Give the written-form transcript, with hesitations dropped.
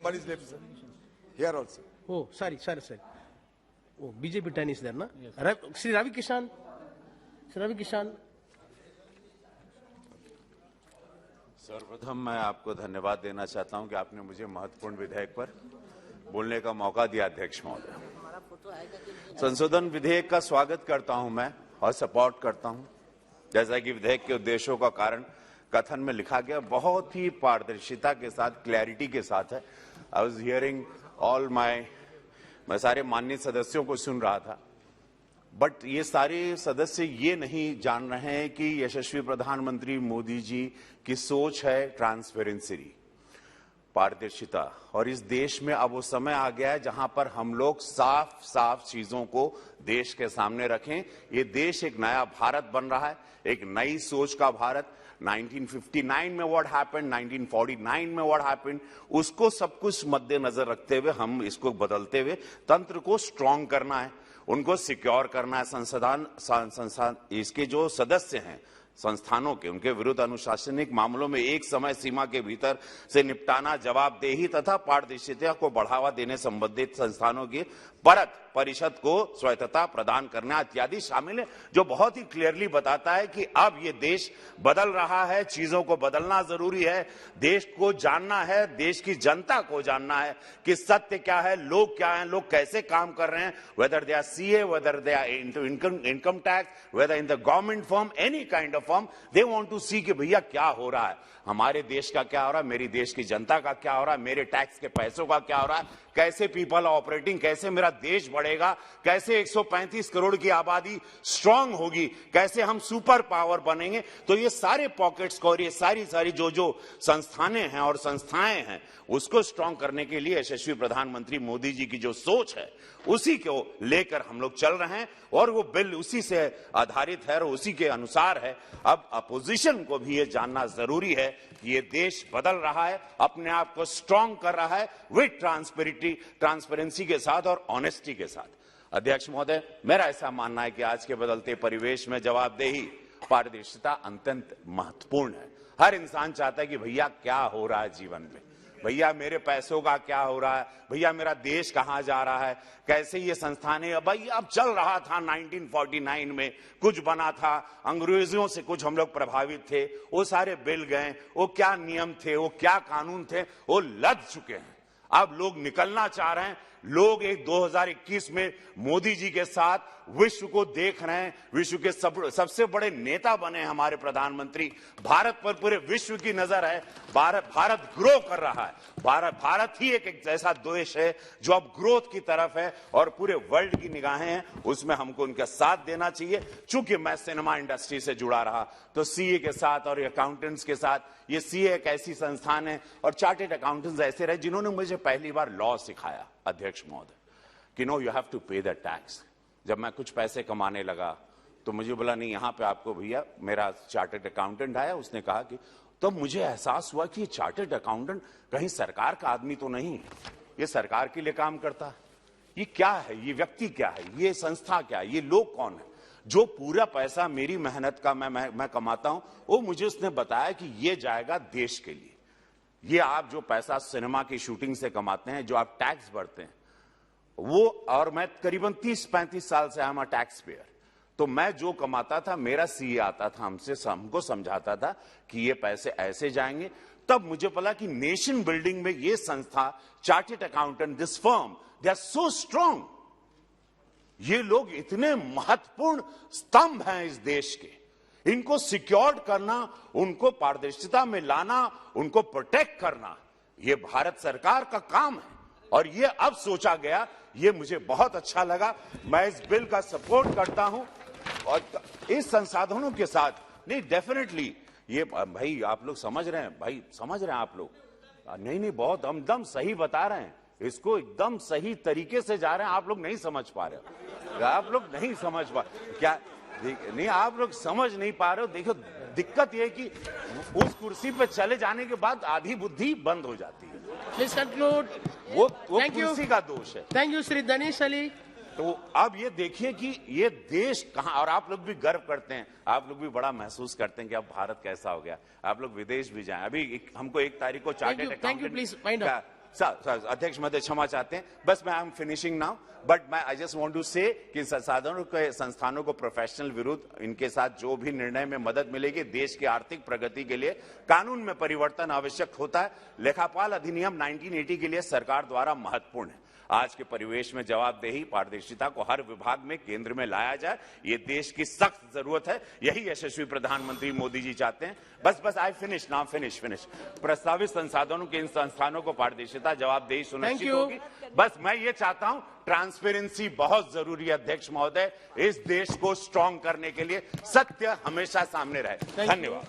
One is left, sir. Here also. Oh, sorry. Oh, BJP 10 is there, na? Yes. Sri Ravi Kishan. सर्वप्रथम मैं आपको धन्यवाद देना चाहता हूं कि आपने मुझे महत्वपूर्ण विधेयक पर बोलने का मौका दिया, अध्यक्ष महोदय। संशोधन विधेयक का स्वागत करता हूं मैं और सपोर्ट करता हूं। जैसा कि विधेयक के उद्देश्यों का कारण कथन में लिखा गया, बहुत ही पारदर्शिता के साथ, क्लैरिटी के साथ है। आई वाज हियरिंग ऑल मैं सारे माननीय सदस्यों को सुन रहा था, बट ये सारे सदस्य ये नहीं जान रहे हैं कि यशस्वी प्रधानमंत्री मोदी जी की सोच है ट्रांसपेरेंसी, पारदर्शिता, और इस देश में अब वो समय आ गया है जहां पर हम लोग साफ चीजों को देश के सामने रखें। ये देश एक नया भारत बन रहा है, एक नई सोच का भारत। 1959 में व्हाट हैपेंड, 1949 में व्हाट हैपेंड, उसको सब कुछ मद्देनजर रखते हुए हम इसको बदलते हुए तंत्र को स्ट्रांग करना है, उनको सिक्योर करना है। संस्थान इसके जो सदस्य हैं संस्थानों के, उनके विरुद्ध अनुशासनिक मामलों में एक समय सीमा के भीतर से निपटाना, जवाबदेही तथा पारदर्शिता को बढ़ावा देने संबंधित संस्थानों की परत परिषद को स्वायत्तता प्रदान करना इत्यादि शामिल है, जो बहुत ही क्लियरली बताता है कि अब ये देश बदल रहा है, चीजों को बदलना जरूरी है, देश को जानना है, देश की जनता को जानना है कि सत्य क्या है, लोग क्या हैं, लोग कैसे काम कर रहे हैं, whether they are CA, whether they are into income tax, whether in the government firm, any kind of firm, they want to see कि भैया क्या हो रहा है, हमारे देश का क्या हो रहा है, मेरी देश की जनता का क्या हो रहा है, मेरे टैक्स के पैसों का क्या हो रहा है, कैसे पीपल ऑपरेटिंग, कैसे मेरा देश बढ़ेगा, कैसे 135 करोड़ की आबादी स्ट्रांग होगी, कैसे हम सुपर पावर बनेंगे। तो ये सारे पॉकेट्स को और ये सारी जो संस्थानें हैं और संस्थाएं हैं, उसको स्ट्रांग करने के लिए यशस्वी प्रधानमंत्री मोदी जी की जो सोच है, उसी को लेकर हम लोग चल रहे हैं और वो बिल उसी से आधारित है और उसी के अनुसार है। अब अपोजिशन को भी ये जानना जरूरी है कि ये देश बदल रहा है, अपने आप को स्ट्रांग कर रहा है विद ट्रांसपेरेंसी के साथ और ऑनेस्टी के साथ। अध्यक्ष महोदय, मेरा ऐसा मानना है कि आज के बदलते परिवेश में जवाबदेही, पारदर्शिता अत्यंत महत्वपूर्ण है। हर इंसान चाहता है कि भैया क्या हो रहा है जीवन में, भैया मेरे पैसों का क्या हो रहा है, भैया मेरा देश कहां जा रहा है, कैसे ये संस्थानें, भाई अब चल रहा था 1949 में कुछ बना था, अंग्रेजों से कुछ हम लोग प्रभावित थे, वो सारे बिल गए, वो क्या नियम थे, वो क्या कानून थे, वो लद चुके हैं। अब लोग निकलना चाह रहे हैं, लोग एक 2021 में मोदी जी के साथ विश्व को देख रहे हैं, विश्व के सबसे बड़े नेता बने हमारे प्रधानमंत्री, भारत पर पूरे विश्व की नजर है, भारत ग्रो कर रहा है, भारत ही एक ऐसा देश है जो अब ग्रोथ की तरफ है और पूरे वर्ल्ड की निगाहें हैं, उसमें हमको उनका साथ देना चाहिए। चूंकि मैं सिनेमा इंडस्ट्री से जुड़ा रहा, तो सीए के साथ और अकाउंटेंट्स के साथ, ये सीए एक ऐसी संस्थान है और चार्टेड अकाउंटेंट्स ऐसे रहे जिन्होंने मुझे पहली बार लॉ सिखाया, अध्यक्ष महोदय, कि नो यू हैव टू पे द टैक्स। जब मैं कुछ पैसे कमाने लगा तो मुझे बोला नहीं, यहां पे आपको भैया, मेरा चार्टर्ड अकाउंटेंट आया, उसने कहा कि, तो मुझे एहसास हुआ कि ये चार्टर्ड अकाउंटेंट कहीं सरकार का आदमी तो नहीं है, ये सरकार के लिए काम करता है, ये क्या है, ये व्यक्ति क्या है, ये संस्था क्या है, ये लोग कौन है, जो पूरा पैसा मेरी मेहनत का मैं कमाता हूं, वो मुझे उसने बताया कि ये जाएगा देश के लिए। ये आप जो पैसा सिनेमा की शूटिंग से कमाते हैं, जो आप टैक्स भरते हैं, वो, और मैं करीबन 30-35 साल से I'm a टैक्स पेयर, तो मैं जो कमाता था, मेरा सीए आता था, हमको समझाता था कि ये पैसे ऐसे जाएंगे। तब मुझे पता कि नेशन बिल्डिंग में ये संस्था, chartered accountant, this firm, they are so strong, ये लोग इतने महत्वपूर्ण स्तंभ हैं इस देश के, इनको सिक्योर्ड करना, उनको पारदर्शिता में लाना, उनको प्रोटेक्ट करना, ये भारत सरकार का काम है और ये अब सोचा गया, ये मुझे बहुत अच्छा लगा। मैं इस बिल का सपोर्ट करता हूं और इस संसाधनों के साथ, नहीं डेफिनेटली ये, भाई आप लोग समझ रहे हैं, भाई समझ रहे हैं आप लोग, नहीं बहुत हमदम सही बता रहे हैं, इसको एकदम सही तरीके से जा रहे हैं, आप लोग नहीं समझ पा रहे, आप लोग नहीं समझ पा, क्या नहीं, आप लोग समझ नहीं पा रहे हो। देखो दिक्कत यह कि उस कुर्सी पे चले जाने के बाद आधी बुद्धि बंद हो जाती है। Please conclude. वो कुर्सी का दोष है। Thank you Shri Danish Ali. तो अब ये देखिए कि ये देश कहां, और आप लोग भी गर्व करते हैं, आप लोग भी बड़ा महसूस करते हैं कि अब भारत कैसा हो गया। आप लोग विदेश भी जाएं, अभी हमको 1 तारीख को चार्टर्ड अकाउंटेंट अध्यक्ष महोदय क्षमा चाहते हैं, बस मैं I am finishing now, but मैं आई जस्ट वांट टू से कि संस्थानों को प्रोफेशनल विरुद्ध इनके साथ जो भी निर्णय में मदद मिलेगी, देश की आर्थिक प्रगति के लिए कानून में परिवर्तन आवश्यक होता है। लेखापाल अधिनियम 1980 के लिए सरकार द्वारा महत्वपूर्ण है। आज के परिवेश में जवाबदेही, पारदर्शिता को हर विभाग में केंद्र में लाया जाए, ये देश की सख्त जरूरत है। यही यशस्वी प्रधानमंत्री मोदी जी चाहते हैं। बस आई फिनिश नाउ, फिनिश प्रस्तावित संसाधनों के इन संस्थानों को पारदर्शिता, जवाबदेही सुनिश्चित होगी। बस मैं ये चाहता हूं, ट्रांसपेरेंसी बहुत जरूरी है अध्यक्ष महोदय, इस देश को स्ट्रांग करने के लिए सत्य हमेशा सामने रहे। धन्यवाद।